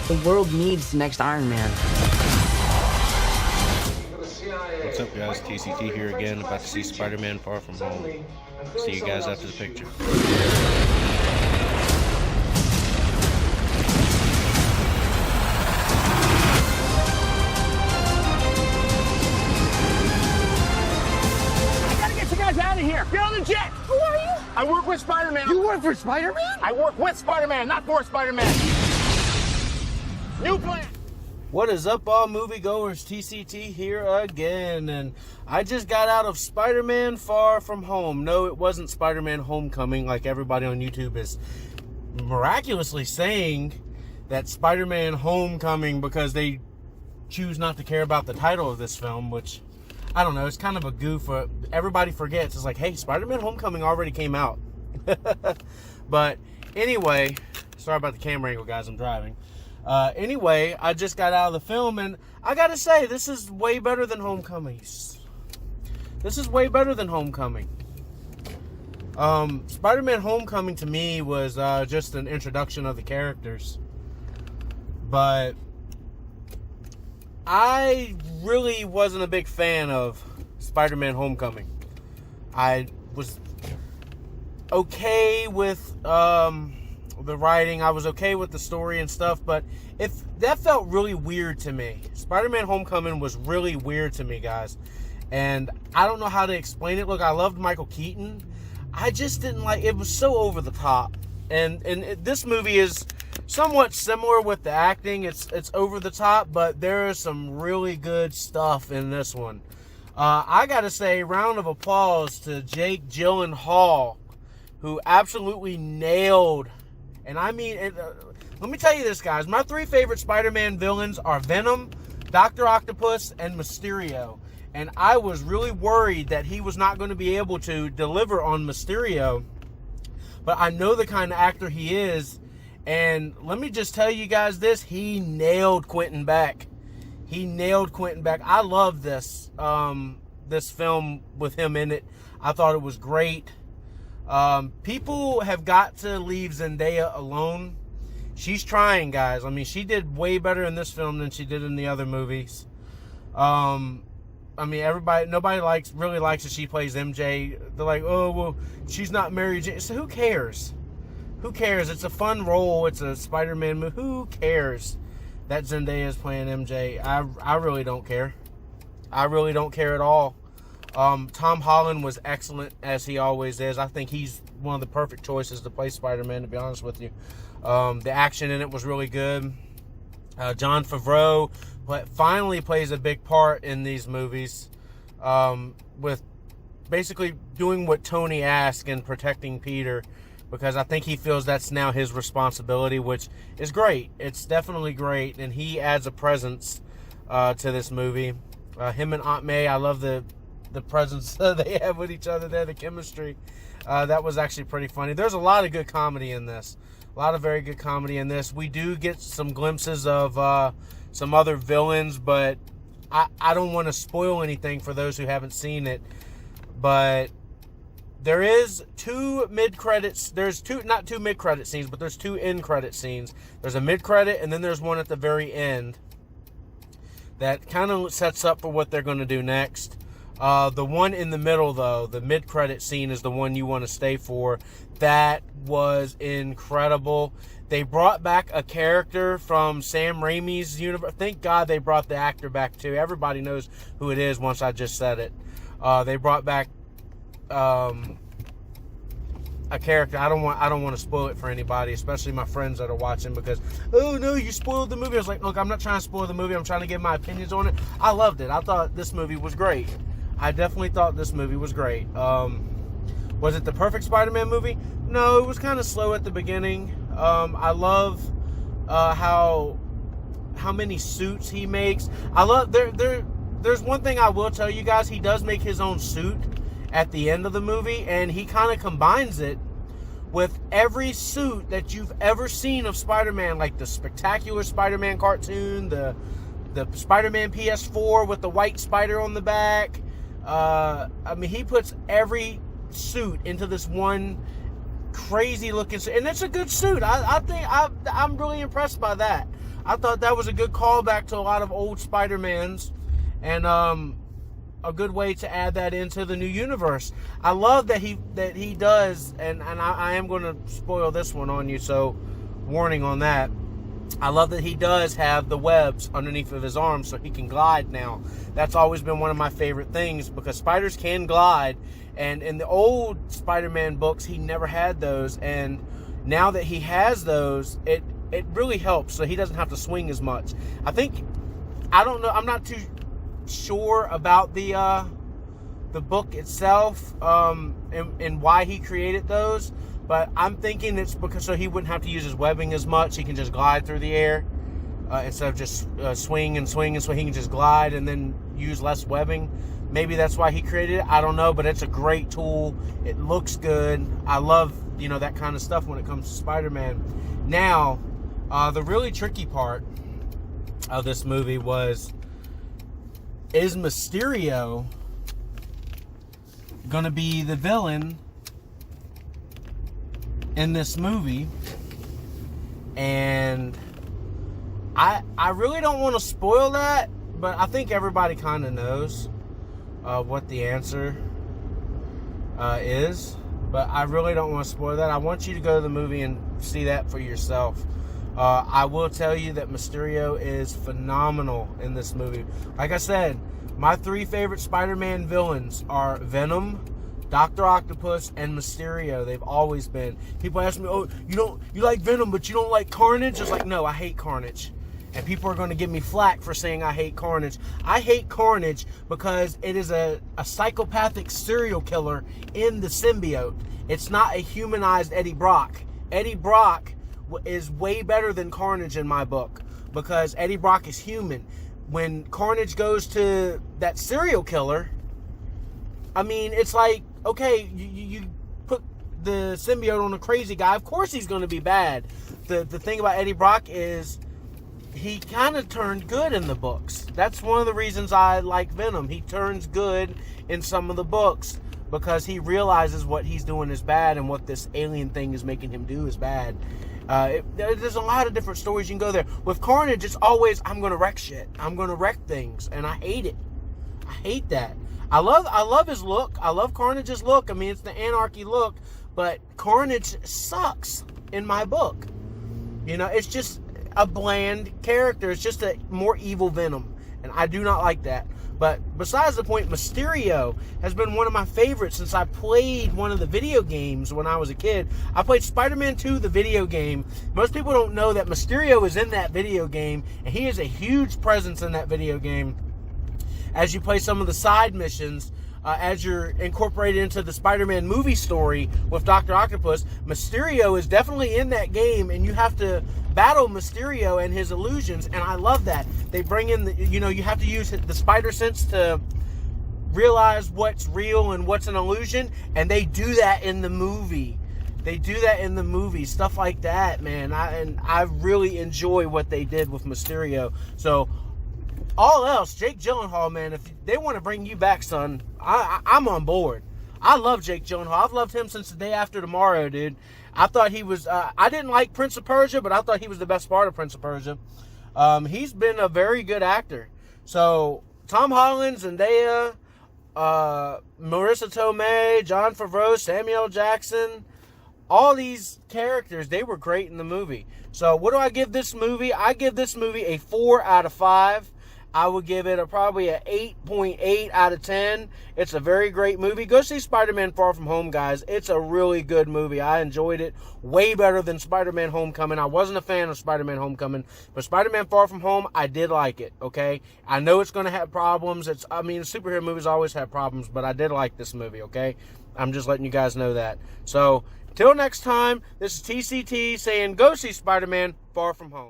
The world needs the next Iron Man. What's up, guys? TCT here again, about to see Spider-Man Far From Home. See you guys after the picture. I gotta get you guys out of here. Get on the jet. Who are you? I work with Spider-Man. You work for Spider-Man? I work with Spider-Man, not for Spider-Man. New plan. What is up, all moviegoers? TCT here again, and I just got out of Spider-Man Far From Home. No, it wasn't Spider-Man Homecoming like everybody on YouTube is miraculously saying that Spider-Man Homecoming because they choose not to care about the title of this film, which, I don't know, it's kind of a goof. Everybody forgets. It's like, hey, Spider-Man Homecoming already came out. But anyway, sorry about the camera angle, guys. I'm driving. Anyway, I just got out of the film, and I gotta say, this is way better than Homecoming. This is way better than Homecoming. Spider-Man Homecoming to me was just an introduction of the characters. But I really wasn't a big fan of Spider-Man Homecoming. I was okay with the writing. I was okay with the story and stuff, but that felt really weird to me. Spider-Man Homecoming was really weird to me, guys, and I don't know how to explain it. Look, I loved Michael Keaton. I just didn't like it. Was so over the top, and this movie is somewhat similar with the acting. It's over the top, but there is some really good stuff in this one. I gotta say, round of applause to Jake Gyllenhaal, who absolutely nailed. And I mean, let me tell you this, guys. My three favorite Spider-Man villains are Venom, Dr. Octopus, and Mysterio. And I was really worried that he was not going to be able to deliver on Mysterio. But I know the kind of actor he is. And let me just tell you guys this. He nailed Quentin Beck. He nailed Quentin Beck. I love this, this film with him in it. I thought it was great. People have got to leave Zendaya alone. She's trying, guys. I mean, she did way better in this film than she did in the other movies. I mean, nobody really likes that she plays MJ. They're like, oh, well, she's not Mary Jane. So who cares? Who cares? It's a fun role. It's a Spider-Man movie. Who cares that Zendaya is playing MJ? I really don't care. I really don't care at all. Tom Holland was excellent, as he always is. I think he's one of the perfect choices to play Spider-Man, to be honest with you. The action in it was really good. Jon Favreau finally plays a big part in these movies, with basically doing what Tony asked and protecting Peter, because I think he feels that's now his responsibility, which is great. It's definitely great, and he adds a presence to this movie. Him and Aunt May, I love the presence they have with each other there, the chemistry. That was actually pretty funny. There's a lot of good comedy in this. A lot of very good comedy in this. We do get some glimpses of some other villains, but I don't want to spoil anything for those who haven't seen it. But there is two mid-credits. There's not two mid-credit scenes, but there's two end-credit scenes. There's a mid-credit, and then there's one at the very end that kind of sets up for what they're going to do next. The one in the middle, though, the mid-credit scene, is the one you want to stay for. That was incredible. They brought back a character from Sam Raimi's universe. Thank God they brought the actor back, too. Everybody knows who it is once I just said it. They brought back a character. I don't want to spoil it for anybody, especially my friends that are watching, because, oh, no, you spoiled the movie. I was like, look, I'm not trying to spoil the movie. I'm trying to give my opinions on it. I loved it. I thought this movie was great. I definitely thought this movie was great. Was it the perfect Spider-Man movie? No, it was kind of slow at the beginning. I love how many suits he makes. I love there's one thing I will tell you guys. He does make his own suit at the end of the movie, and he kind of combines it with every suit that you've ever seen of Spider-Man, like the Spectacular Spider-Man cartoon, the Spider-Man PS4 with the white spider on the back. I mean, he puts every suit into this one crazy looking suit, and it's a good suit. I think I'm really impressed by that. I thought that was a good callback to a lot of old Spider-Mans, and a good way to add that into the new universe. I love that he does, and I am going to spoil this one on you, so warning on that. I love that he does have the webs underneath of his arms so he can glide now. That's always been one of my favorite things, because spiders can glide, and in the old Spider-Man books he never had those, and now that he has those, it really helps, so he doesn't have to swing as much. I don't know, I'm not too sure about the book itself, and why he created those, but I'm thinking it's because so he wouldn't have to use his webbing as much. He can just glide through the air instead of just swing, so he can just glide and then use less webbing. Maybe that's why he created it. I don't know, but it's a great tool. It looks good. I love, that kind of stuff when it comes to Spider-Man. Now, the really tricky part of this movie is Mysterio gonna be the villain in this movie? And I really don't want to spoil that, but I think everybody kind of knows what the answer is, but I really don't want to spoil that. I want you to go to the movie and see that for yourself. I will tell you that Mysterio is phenomenal in this movie. Like I said, my 3 favorite Spider-Man villains are Venom, Dr. Octopus, and Mysterio. They've always been. People ask me, oh, you like Venom, but you don't like Carnage? It's like, no, I hate Carnage. And people are going to give me flack for saying I hate Carnage. I hate Carnage because it is a psychopathic serial killer in the symbiote. It's not a humanized Eddie Brock. Eddie Brock is way better than Carnage in my book, because Eddie Brock is human. When Carnage goes to that serial killer, I mean, it's like, okay, you put the symbiote on a crazy guy, of course he's going to be bad. The thing about Eddie Brock is he kind of turned good in the books. That's one of the reasons I like Venom. He turns good in some of the books because he realizes what he's doing is bad and what this alien thing is making him do is bad. There's a lot of different stories you can go there. With Carnage, it's always, I'm going to wreck shit. I'm going to wreck things, and I hate it. I hate that. I love his look. I love Carnage's look. I mean, it's the anarchy look, but Carnage sucks in my book. It's just a bland character. It's just a more evil Venom, and I do not like that. But besides the point, Mysterio has been one of my favorites since I played one of the video games when I was a kid. I played Spider-Man 2, the video game. Most people don't know that Mysterio is in that video game, and he is a huge presence in that video game. As you play some of the side missions, as you're incorporated into the Spider-Man movie story with Dr. Octopus, Mysterio is definitely in that game, and you have to battle Mysterio and his illusions, and I love that. They bring in, you have to use the spider sense to realize what's real and what's an illusion, and they do that in the movie. Stuff like that, man. I really enjoy what they did with Mysterio. So, all else, Jake Gyllenhaal, man, if they want to bring you back, son, I'm on board. I love Jake Gyllenhaal. I've loved him since The Day After Tomorrow, dude. I thought he was, I didn't like Prince of Persia, but I thought he was the best part of Prince of Persia. He's been a very good actor. So, Tom Holland, Zendaya, Marissa Tomei, Jon Favreau, Samuel L. Jackson, all these characters, they were great in the movie. So, what do I give this movie? I give this movie a 4 out of 5. I would give it probably an 8.8 out of 10. It's a very great movie. Go see Spider-Man Far From Home, guys. It's a really good movie. I enjoyed it way better than Spider-Man Homecoming. I wasn't a fan of Spider-Man Homecoming, but Spider-Man Far From Home, I did like it, okay? I know it's going to have problems. Superhero movies always have problems, but I did like this movie, okay? I'm just letting you guys know that. So, till next time, this is TCT saying go see Spider-Man Far From Home.